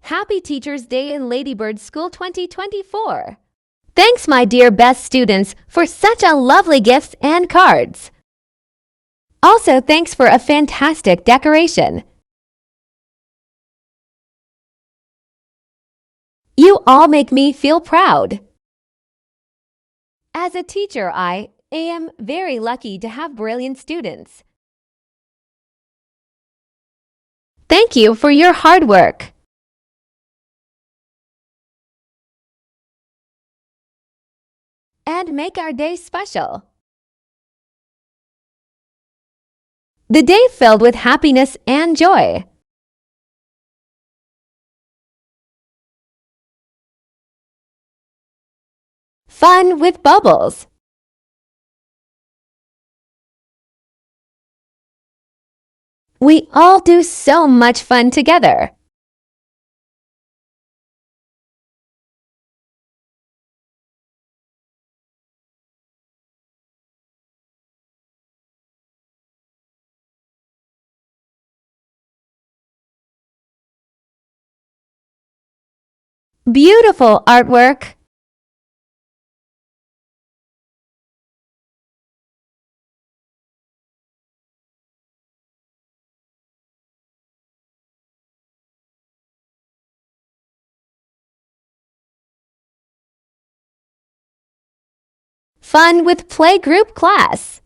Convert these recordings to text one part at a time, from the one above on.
Happy Teacher's Day in Ladybird School 2024. Thanks, my dear best students, for such a lovely gifts and cards. Also, thanks for a fantastic decoration. You all make me feel proud. As a teacher, I am very lucky to have brilliant students. Thank you for your hard work. And make our day special. The day filled with happiness and joy. Fun with bubbles. We all do so much fun together. Beautiful artwork. Fun with playgroup class.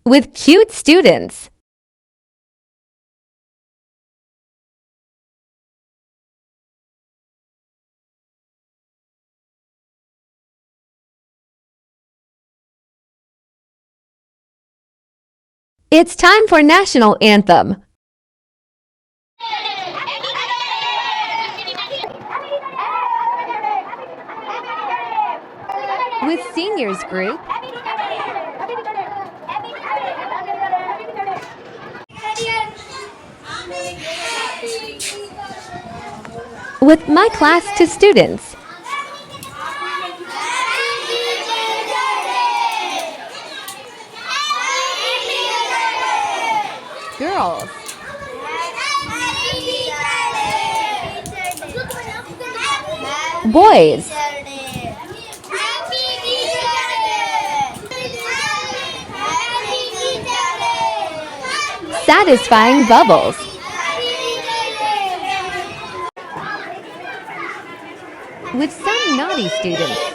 With cute students. It's time for National Anthem. With Seniors Group. With my class to students. Girls. Boys. Satisfying bubbles. With some naughty students.